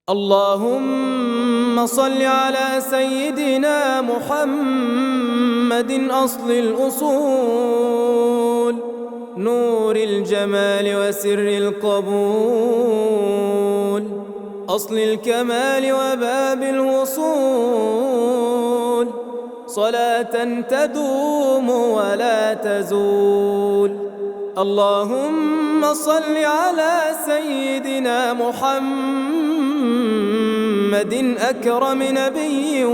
اللهم صل على سيدنا محمد أصل الأصول، نور الجمال وسر القبول، أصل الكمال وباب الوصول، صلاة تدوم ولا تزول. اللهم صل على سيدنا محمد أكرم نبي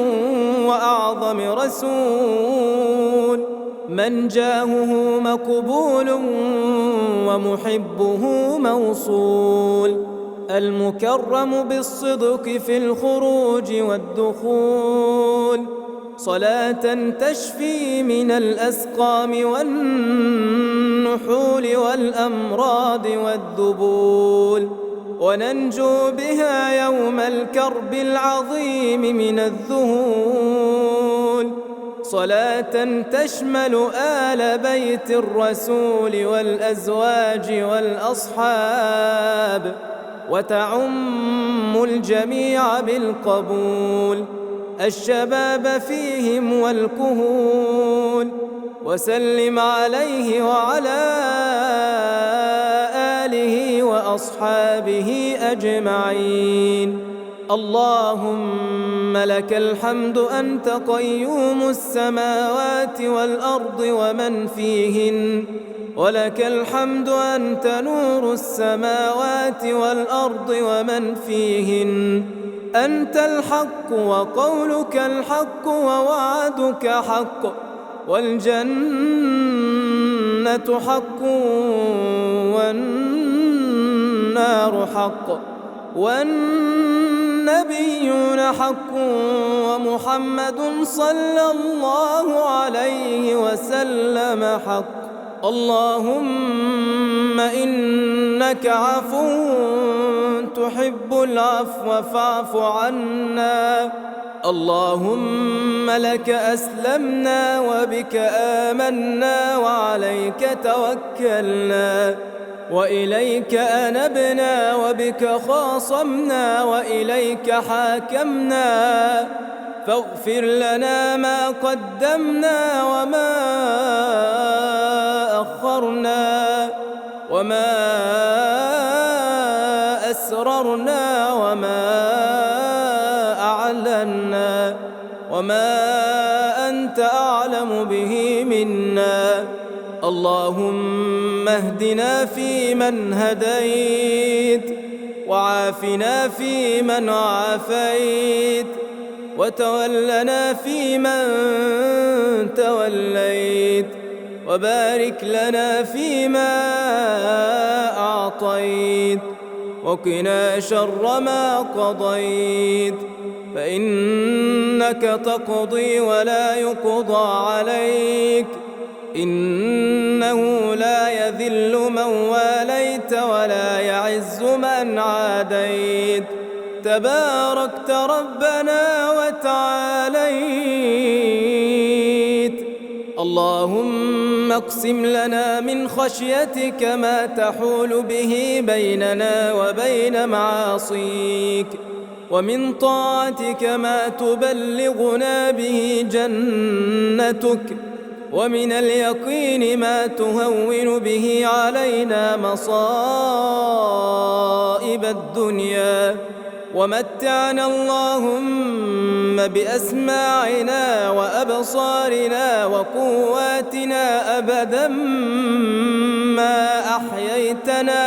وأعظم رسول، من جاهه مقبول ومحبه موصول، المكرم بالصدق في الخروج والدخول، صلاة تشفي من الأسقام والنحول والأمراض والذبول، وننجو بها يوم الكرب العظيم من الذهول، صلاة تشمل آل بيت الرسول والأزواج والأصحاب، وتعم الجميع بالقبول، الشباب فيهم والكهول. وسلم عليه وعلى آله وأصحابه أجمعين. اللهم لك الحمد أنت قيوم السماوات والأرض ومن فيهن، ولك الحمد أنت نور السماوات والأرض ومن فيهن، أنت الحق وقولك الحق ووعدك حق، والجنة حق والنار حق، والنبيون حق، ومحمد صلى الله عليه وسلم حق. اللهم إنك عفو تحب العفو فاعف عنا. اللهم لك أسلمنا وبك آمنا وعليك توكلنا، وإليك أنبنا وبك خاصمنا وإليك حاكمنا، فاغفر لنا ما قدمنا وما أخرنا وما أسررنا وما أعلنا وما أنت أعلم به منا. اللهم اهدنا فيمن هديت، وعافنا فيمن عافيت، وتولنا فيمن توليت، وبارك لنا فيما أعطيت، وقنا شر ما قضيت، فإنك تقضي ولا يقضى عليك، إنه لا يذل من واليت ولا يعز من عاديت، تباركت ربنا وتعاليت. اللهم اقسم لنا من خشيتك ما تحول به بيننا وبين معاصيك، ومن طاعتك ما تبلغنا به جنتك، ومن اليقين ما تهون به علينا مصائب الدنيا، ومتعنا اللهم بأسماعنا وأبصارنا وقواتنا أبدا ما أحييتنا،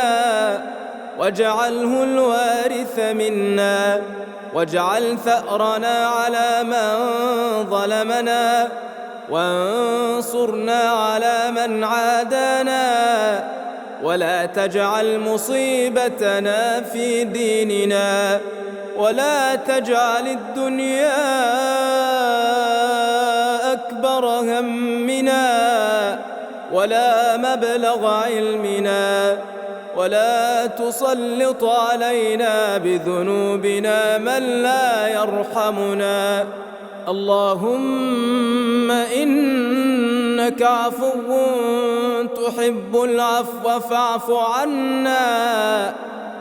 واجعله الوارث منا، واجعل ثأرنا على من ظلمنا، وانصرنا على من عادانا، ولا تجعل مصيبتنا في ديننا، ولا تجعل الدنيا أكبر همنا ولا مبلغ علمنا، ولا تسلط علينا بذنوبنا من لا يرحمنا. اللهم إنك عفو تحب العفو فاعف عنا.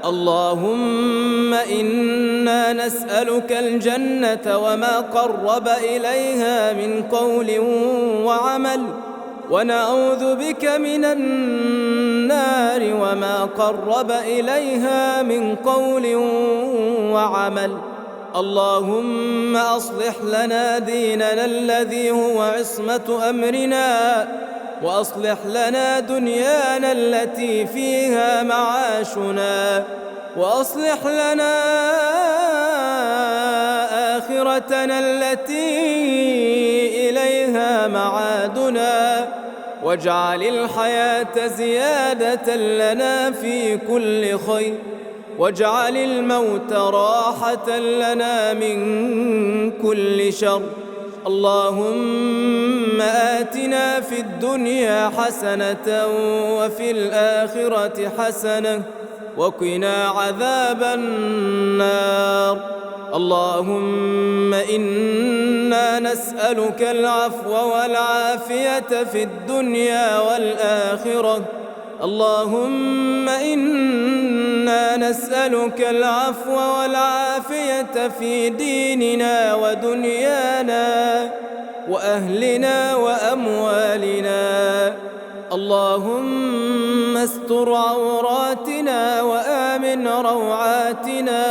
اللهم إنا إنا نسألك الجنة وما قرب إليها من قول وعمل ونعوذ بك من النار وما قرب إليها من قول وعمل. اللهم أصلح لنا ديننا الذي هو عصمة أمرنا، وأصلح لنا دنيانا التي فيها معاشنا، وأصلح لنا آخرتنا التي إليها معادنا، واجعل الحياة زيادة لنا في كل خير، واجعل الموت راحة لنا من كل شر. اللهم آتنا في الدنيا حسنة وفي الآخرة حسنة وقنا عذاب النار. اللهم إنا نسألك العفو والعافية في الدنيا والآخرة. اللهم إنا نسألك العفو والعافية في ديننا ودنيانا وأهلنا وأموالنا. اللهم استر عوراتنا وآمن روعاتنا،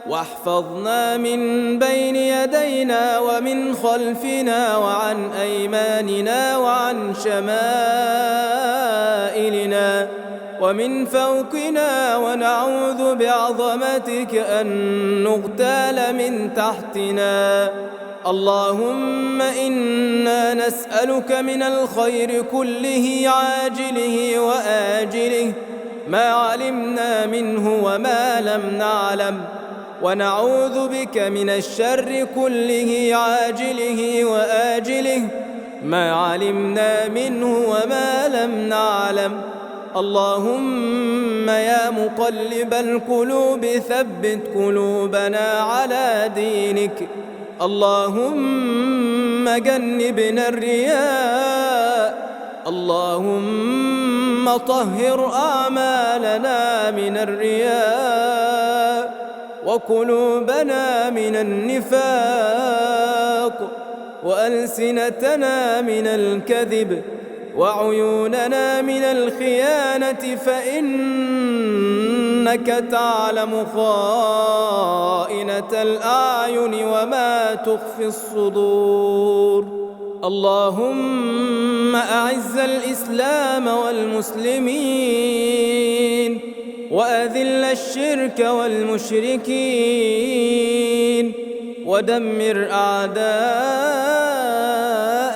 واحفظنا من بين يدينا ومن خلفنا وعن أيماننا وعن شمائلنا ومن فوقنا، ونعوذ بعظمتك أن نغتال من تحتنا. اللهم إنا نسألك من الخير كله عاجله وآجله ما علمنا منه وما لم نعلم، ونعوذ بك من الشر كله عاجله وآجله ما علمنا منه وما لم نعلم. اللهم يا مقلب القلوب ثبت قلوبنا على دينك. اللهم جنبنا الرياء. اللهم طهر أعمالنا من الرياء، وقلوبنا من النفاق، وألسنتنا من الكذب، وعيوننا من الخيانة، فإنك تعلم خائنة الأعين وما تخفي الصدور. اللهم أعز الإسلام والمسلمين، وأذل الشرك والمشركين، ودمر أعداء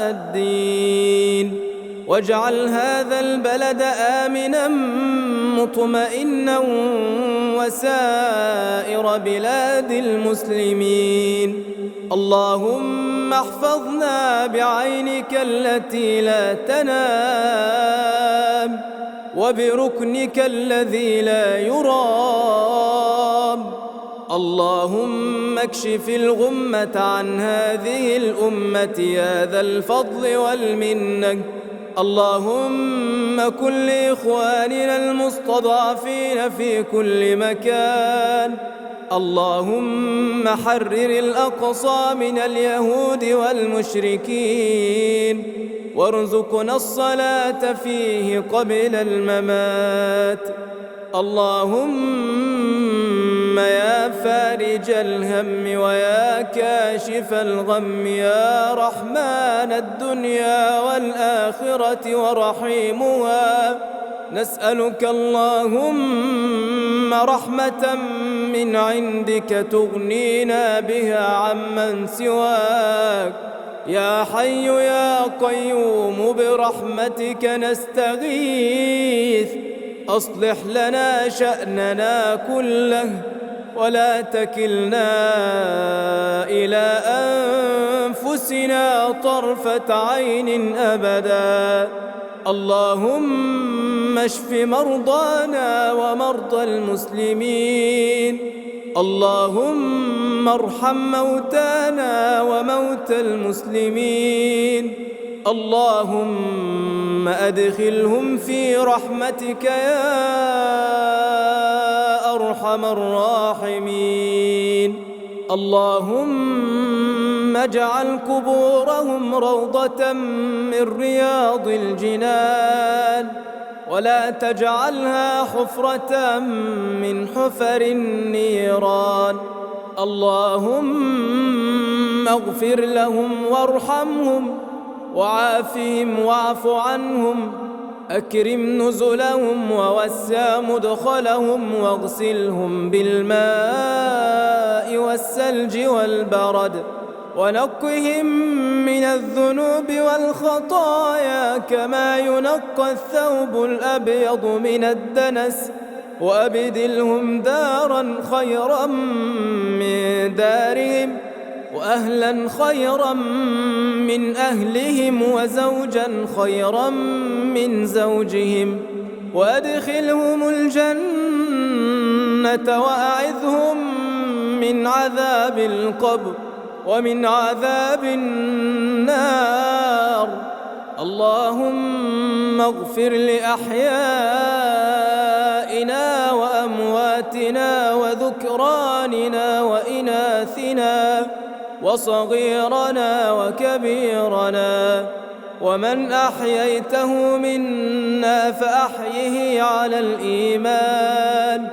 الدين، واجعل هذا البلد آمنا مطمئنا وسائر بلاد المسلمين. اللهم احفظنا بعينك التي لا تنام، وبركنك الذي لا يرام. اللهم اكشف الغمة عن هذه الأمة يا ذا الفضل والمنة. اللهم كن لإخواننا المستضعفين في كل مكان. اللهم حرر الأقصى من اليهود والمشركين، وارزقنا الصلاة فيه قبل الممات. اللهم يا فارج الهم ويا كاشف الغم، يا رحمن الدنيا والآخرة ورحيمها، نسألك اللهم رحمة من عندك تغنينا بها عمن سواك. يا حي يا قيوم برحمتك نستغيث، أصلح لنا شأننا كله، ولا تكلنا إلى أنفسنا طرفة عين أبدا. اللهم اشف مرضانا ومرضى المسلمين. اللهم ارحم موتانا وموتى المسلمين. اللهم أدخلهم في رحمتك يا أرحم الراحمين. اللهم اجعل قبورهم روضة من رياض الجنان، ولا تجعلها حفرة من حفر النيران. اللهم اغفر لهم وارحمهم وعافهم واعف عنهم، أكرم نزلهم ووسع مدخلهم، واغسلهم بالماء والثلج والبرد، ونقهم من الذنوب والخطايا كما ينقى الثوب الأبيض من الدنس، وأبدلهم دارا خيرا من دارهم، وأهلا خيرا من أهلهم، وزوجا خيرا من زوجهم، وأدخلهم الجنة، وأعذهم من عذاب القبر ومن عذاب النار. اللهم اغفر لأحيائنا وأمواتنا وذكراننا وإناثنا وصغيرنا وكبيرنا، ومن أحييته منا فأحيه على الإيمان،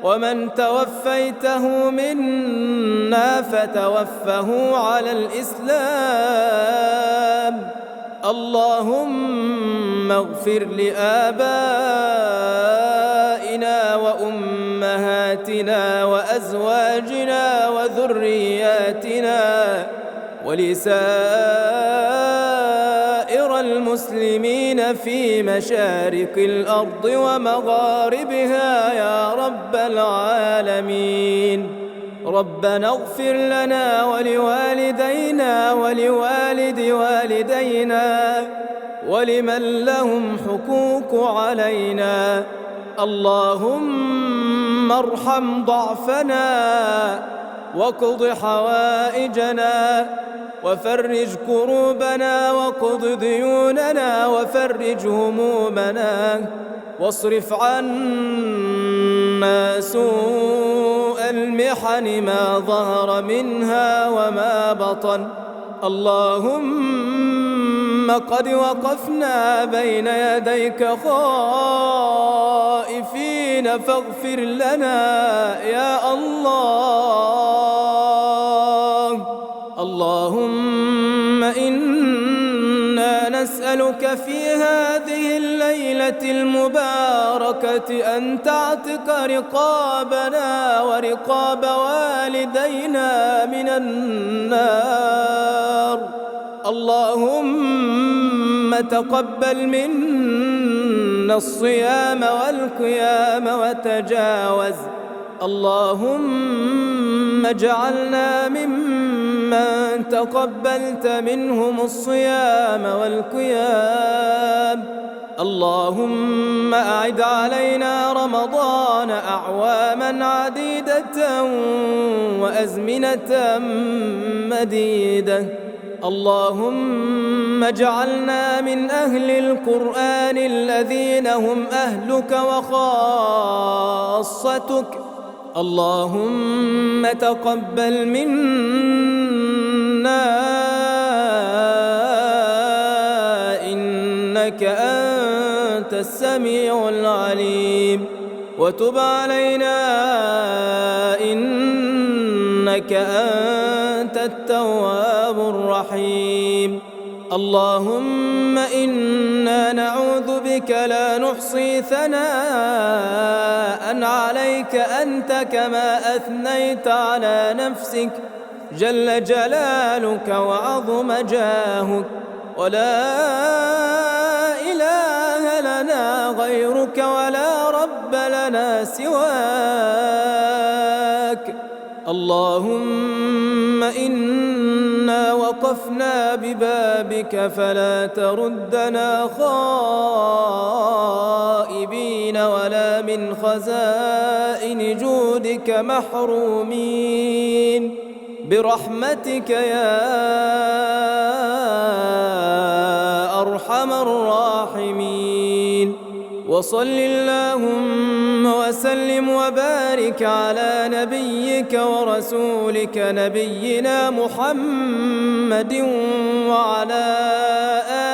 ومن توفيته منا فتوفه على الإسلام. اللهم اغفر لآبائنا وأمهاتنا وأزواجنا وذرياتنا ولسائر المسلمين في مشارق الأرض ومغاربها يا رب العالمين. ربنا اغفر لنا ولوالدينا ولوالد والدينا ولمن لهم حقوق علينا. اللهم ارحم ضعفنا وقض حوائجنا وفرج كروبنا وقض ديوننا وفرج همومنا، واصرف عنا سوء المحن ما ظهر منها وما بطن. اللهم قد وقفنا بين يديك خائفين فاغفر لنا يا الله. اللهم إنا نسألك في هذه الليلة المباركة أن تعتق رقابنا ورقاب والدينا من النار. اللهم تقبل منا الصيام والقيام وتجاوز. اللهم اجعلنا ممن تقبلت منهم الصيام والقيام. اللهم أعد علينا رمضان أعواما عديدة وأزمنة مديدة. اللهم اجعلنا من أهل القرآن الذين هم أهلك وخاصتك. اللهم تقبل منا إنك أنت السميع العليم، وتب علينا إنك أنت التواب الرحيم. اللهم إنا نعوذ بك لا نحصي ثناء عليك أنت كما أثنيت على نفسك، جل جلالك وعظم جاهك، ولا إله لنا غيرك ولا رب لنا سواك. اللهم إنا وقفنا ببابك فلا تردنا خائبين ولا من خزائن جودك محرومين، برحمتك يا أرحم الراحمين. وصل اللهم وسلم وبارك على نبيك ورسولك نبينا محمد وعلى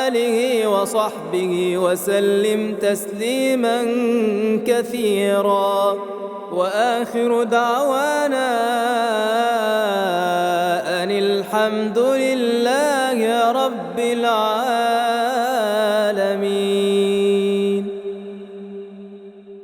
آله وصحبه وسلم تسليما كثيرا. وآخر دعوانا أن الحمد لله رب العالمين.